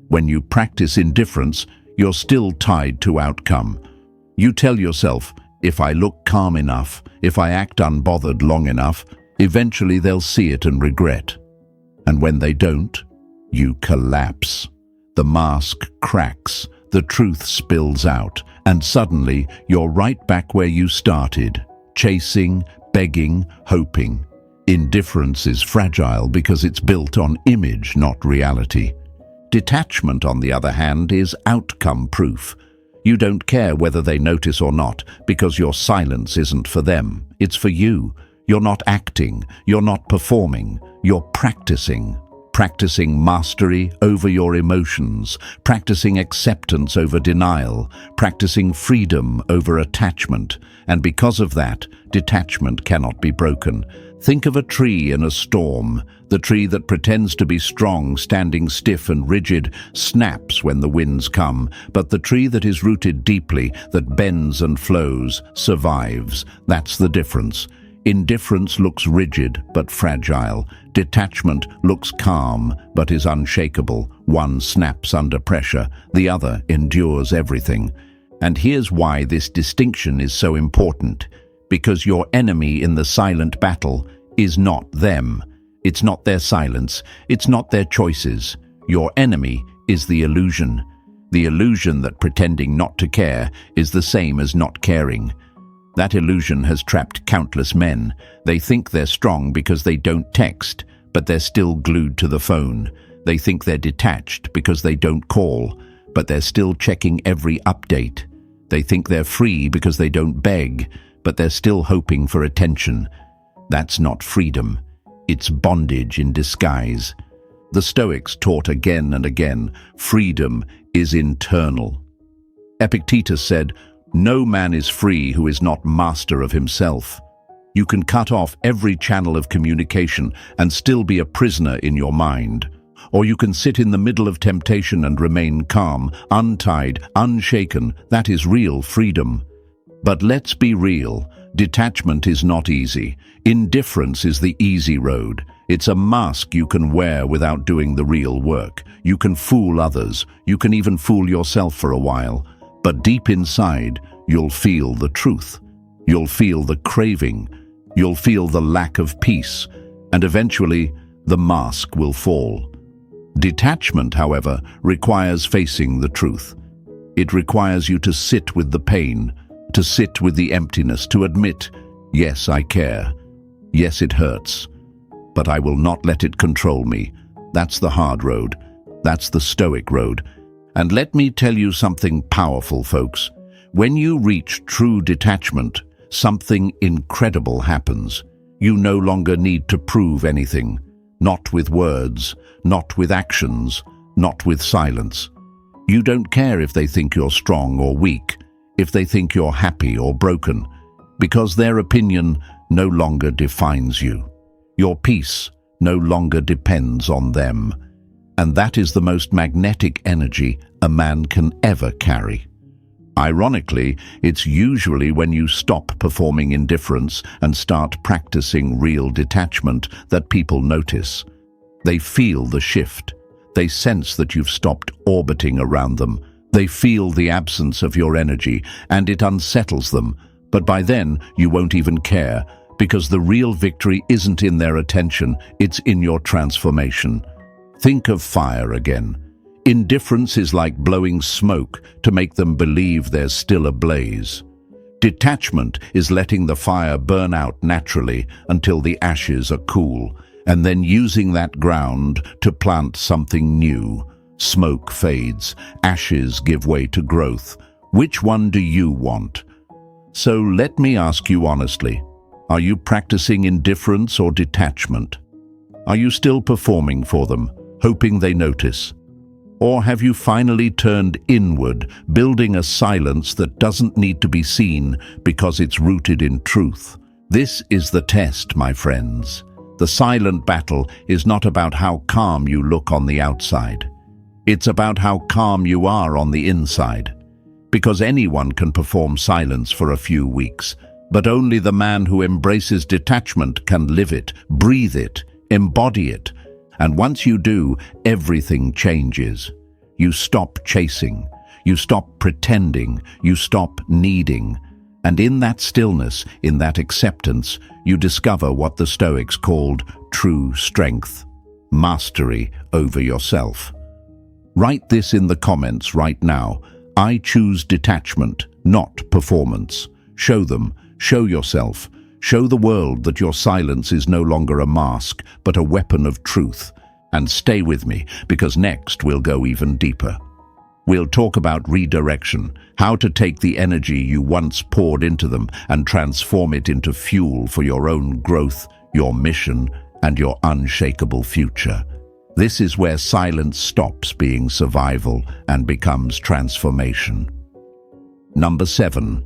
When you practice indifference, you're still tied to outcome. You tell yourself, if I look calm enough, if I act unbothered long enough, eventually they'll see it and regret. And when they don't, you collapse. The mask cracks, the truth spills out, and suddenly you're right back where you started, chasing, begging, hoping. Indifference is fragile because it's built on image, not reality. Detachment, on the other hand, is outcome-proof. You don't care whether they notice or not, because your silence isn't for them, it's for you. You're not acting, you're not performing, you're practicing. Practicing mastery over your emotions, practicing acceptance over denial, practicing freedom over attachment. And because of that, detachment cannot be broken. Think of a tree in a storm. The tree that pretends to be strong, standing stiff and rigid, snaps when the winds come. But the tree that is rooted deeply, that bends and flows, survives. That's the difference. Indifference looks rigid but fragile. Detachment looks calm but is unshakable. One snaps under pressure, the other endures everything. And here's why this distinction is so important. Because your enemy in the silent battle is not them. It's not their silence. It's not their choices. Your enemy is the illusion. The illusion that pretending not to care is the same as not caring. That illusion has trapped countless men. They think they're strong because they don't text, but they're still glued to the phone. They think they're detached because they don't call, but they're still checking every update. They think they're free because they don't beg, but they're still hoping for attention. That's not freedom. It's bondage in disguise. The Stoics taught again and again, freedom is internal. Epictetus said, "No man is free who is not master of himself." You can cut off every channel of communication and still be a prisoner in your mind. Or you can sit in the middle of temptation and remain calm, untied, unshaken. That is real freedom. But let's be real. Detachment is not easy. Indifference is the easy road. It's a mask you can wear without doing the real work. You can fool others. You can even fool yourself for a while. But deep inside, you'll feel the truth. You'll feel the craving. You'll feel the lack of peace. And eventually, the mask will fall. Detachment, however, requires facing the truth. It requires you to sit with the pain, to sit with the emptiness, to admit, yes, I care. Yes, it hurts. But I will not let it control me. That's the hard road. That's the Stoic road. And let me tell you something powerful, folks. When you reach true detachment, something incredible happens. You no longer need to prove anything. Not with words, not with actions, not with silence. You don't care if they think you're strong or weak, if they think you're happy or broken, because their opinion no longer defines you. Your peace no longer depends on them. And that is the most magnetic energy a man can ever carry. Ironically, it's usually when you stop performing indifference and start practicing real detachment that people notice. They feel the shift. They sense that you've stopped orbiting around them. They feel the absence of your energy, and it unsettles them. But by then, you won't even care, Because the real victory isn't in their attention, it's in your transformation. Think of fire again. Indifference is like blowing smoke to make them believe there's still a blaze. Detachment is letting the fire burn out naturally until the ashes are cool, and then using that ground to plant something new. Smoke fades, ashes give way to growth. Which one do you want? So let me ask you honestly, are you practicing indifference or detachment? Are you still performing for them, hoping they notice? Or have you finally turned inward, building a silence that doesn't need to be seen because it's rooted in truth? This is the test, my friends. The silent battle is not about how calm you look on the outside. It's about how calm you are on the inside. Because anyone can perform silence for a few weeks, but only the man who embraces detachment can live it, breathe it, embody it. And once you do, everything changes. You stop chasing, you stop pretending, you stop needing. And in that stillness, in that acceptance, you discover what the Stoics called true strength, mastery over yourself. Write this in the comments right now. I choose detachment, not performance. Show them, show yourself. Show the world that your silence is no longer a mask, but a weapon of truth. And stay with me, because next we'll go even deeper. We'll talk about redirection, how to take the energy you once poured into them and transform it into fuel for your own growth, your mission, and your unshakable future. This is where silence stops being survival and becomes transformation. Number 7.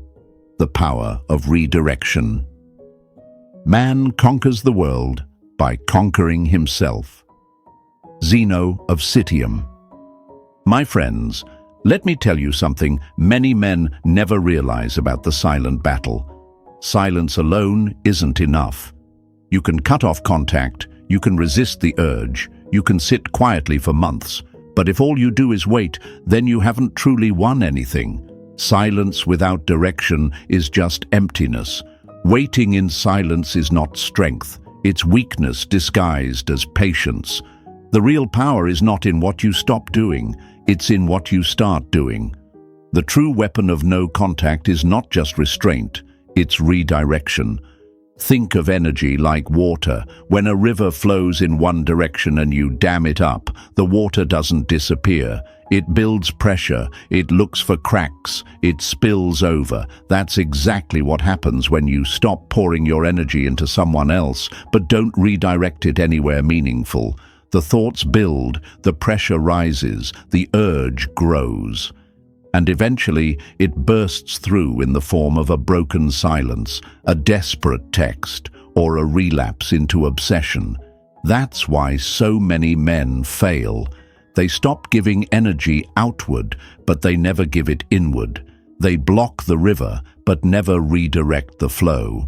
The power of redirection. Man conquers the world by conquering himself. Zeno of Citium. My friends, let me tell you something many men never realize about the silent battle. Silence alone isn't enough. You can cut off contact, you can resist the urge, you can sit quietly for months, but if all you do is wait, then you haven't truly won anything. Silence without direction is just emptiness. Waiting in silence is not strength, it's weakness disguised as patience. The real power is not in what you stop doing, it's in what you start doing. The true weapon of no contact is not just restraint, it's redirection. Think of energy like water. When a river flows in one direction and you dam it up, the water doesn't disappear. It builds pressure, it looks for cracks, it spills over. That's exactly what happens when you stop pouring your energy into someone else, but don't redirect it anywhere meaningful. The thoughts build, the pressure rises, the urge grows. And eventually, it bursts through in the form of a broken silence, a desperate text, or a relapse into obsession. That's why so many men fail. They stop giving energy outward, but they never give it inward. They block the river, but never redirect the flow.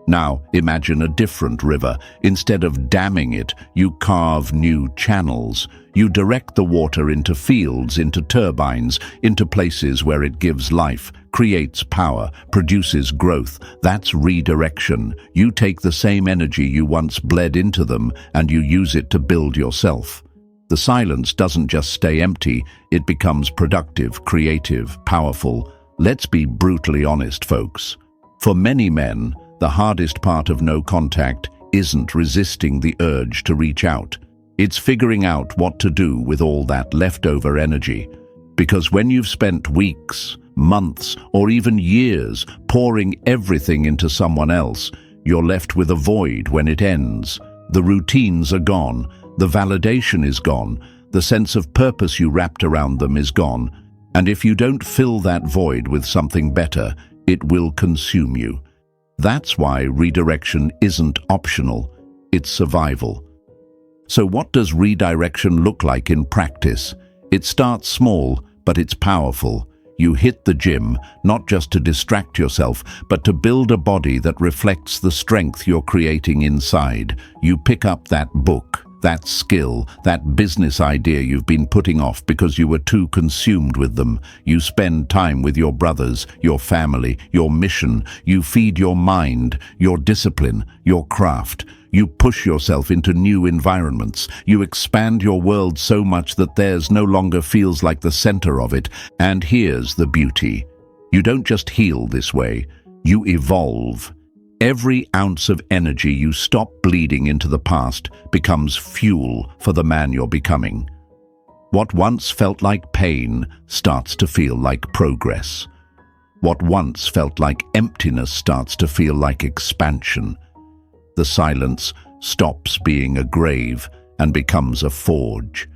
Now, imagine a different river. Instead of damming it, you carve new channels. You direct the water into fields, into turbines, into places where it gives life, creates power, produces growth. That's redirection. You take the same energy you once bled into them and you use it to build yourself. The silence doesn't just stay empty, it becomes productive, creative, powerful. Let's be brutally honest, folks. For many men, the hardest part of no contact isn't resisting the urge to reach out. It's figuring out what to do with all that leftover energy. Because when you've spent weeks, months, or even years pouring everything into someone else, you're left with a void when it ends. The routines are gone, the validation is gone, the sense of purpose you wrapped around them is gone. And if you don't fill that void with something better, it will consume you. That's why redirection isn't optional, it's survival. So what does redirection look like in practice? It starts small, but it's powerful. You hit the gym, not just to distract yourself, but to build a body that reflects the strength you're creating inside. You pick up that book, that skill, that business idea you've been putting off because you were too consumed with them. You spend time with your brothers, your family, your mission. You feed your mind, your discipline, your craft. You push yourself into new environments. You expand your world so much that theirs no longer feels like the center of it. And here's the beauty. You don't just heal this way. You evolve. Every ounce of energy you stop bleeding into the past becomes fuel for the man you're becoming. What once felt like pain starts to feel like progress. What once felt like emptiness starts to feel like expansion. The silence stops being a grave and becomes a forge.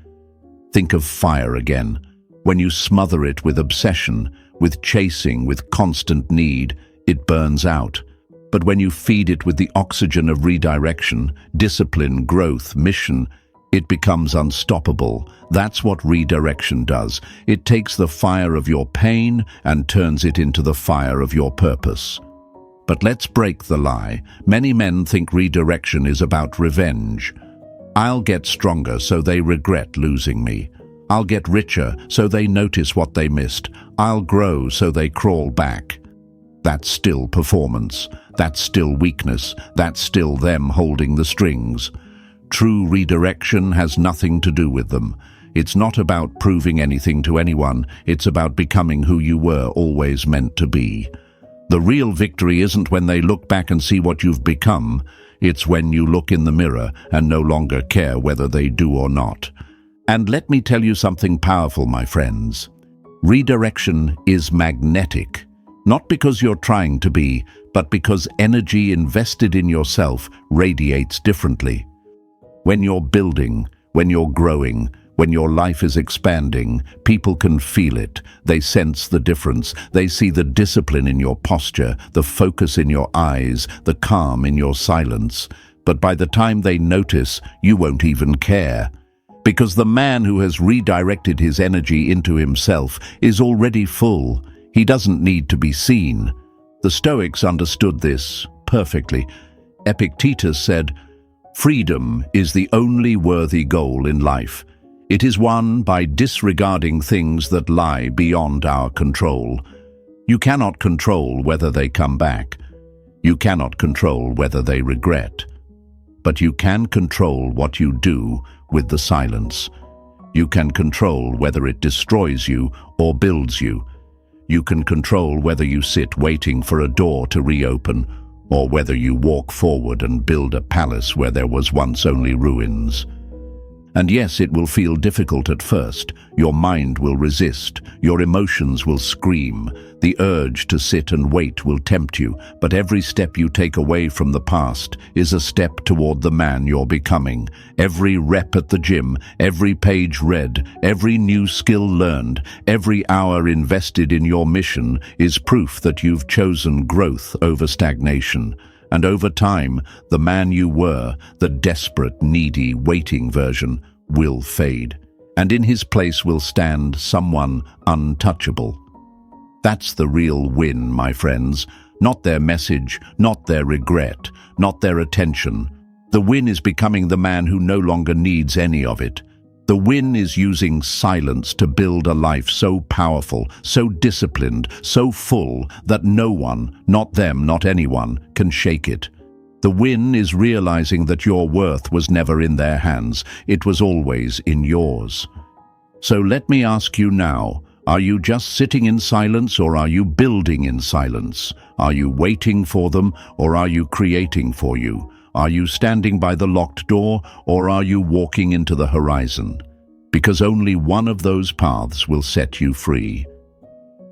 Think of fire again. When you smother it with obsession, with chasing, with constant need, it burns out. But when you feed it with the oxygen of redirection, discipline, growth, mission, it becomes unstoppable. That's what redirection does. It takes the fire of your pain and turns it into the fire of your purpose. But let's break the lie. Many men think redirection is about revenge. I'll get stronger so they regret losing me. I'll get richer so they notice what they missed. I'll grow so they crawl back. That's still performance. That's still weakness. That's still them holding the strings. True redirection has nothing to do with them. It's not about proving anything to anyone. It's about becoming who you were always meant to be. The real victory isn't when they look back and see what you've become. It's when you look in the mirror and no longer care whether they do or not. And let me tell you something powerful, my friends. Redirection is magnetic. Not because you're trying to be, but because energy invested in yourself radiates differently. When you're building, when you're growing, when your life is expanding, people can feel it. They sense the difference. They see the discipline in your posture, the focus in your eyes, the calm in your silence. But by the time they notice, you won't even care. Because the man who has redirected his energy into himself is already full. He doesn't need to be seen. The Stoics understood this perfectly. Epictetus said, "Freedom is the only worthy goal in life. It is won by disregarding things that lie beyond our control. You cannot control whether they come back. You cannot control whether they regret. But you can control what you do with the silence. You can control whether it destroys you or builds you. You can control whether you sit waiting for a door to reopen, or whether you walk forward and build a palace where there was once only ruins. And yes, it will feel difficult at first. Your mind will resist. Your emotions will scream. The urge to sit and wait will tempt you. But every step you take away from the past is a step toward the man you're becoming. Every rep at the gym, every page read, every new skill learned, every hour invested in your mission is proof that you've chosen growth over stagnation. And over time, the man you were, the desperate, needy, waiting version, will fade. And in his place will stand someone untouchable. That's the real win, my friends. Not their message, not their regret, not their attention. The win is becoming the man who no longer needs any of it. The win is using silence to build a life so powerful, so disciplined, so full that no one, not them, not anyone, can shake it. The win is realizing that your worth was never in their hands. It was always in yours. So let me ask you now, are you just sitting in silence or are you building in silence? Are you waiting for them or are you creating for you? Are you standing by the locked door or are you walking into the horizon? Because only one of those paths will set you free.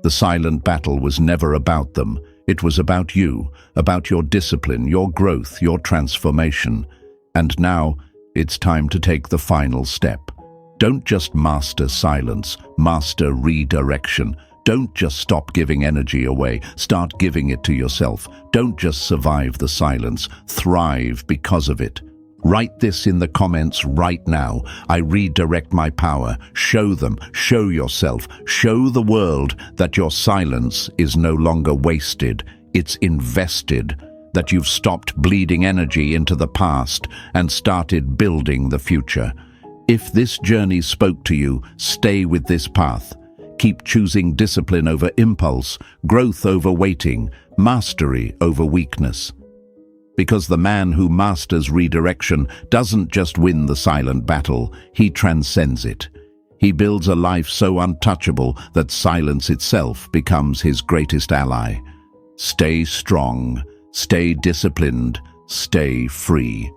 The silent battle was never about them. It was about you, about your discipline, your growth, your transformation. And now, it's time to take the final step. Don't just master silence, master redirection. Don't just stop giving energy away, start giving it to yourself. Don't just survive the silence, thrive because of it. Write this in the comments right now. I redirect my power. Show them, show yourself, show the world that your silence is no longer wasted. It's invested. that you've stopped bleeding energy into the past and started building the future. If this journey spoke to you, stay with this path. Keep choosing discipline over impulse, growth over waiting, mastery over weakness. Because the man who masters redirection doesn't just win the silent battle, he transcends it. He builds a life so untouchable that silence itself becomes his greatest ally. Stay strong, stay disciplined, stay free.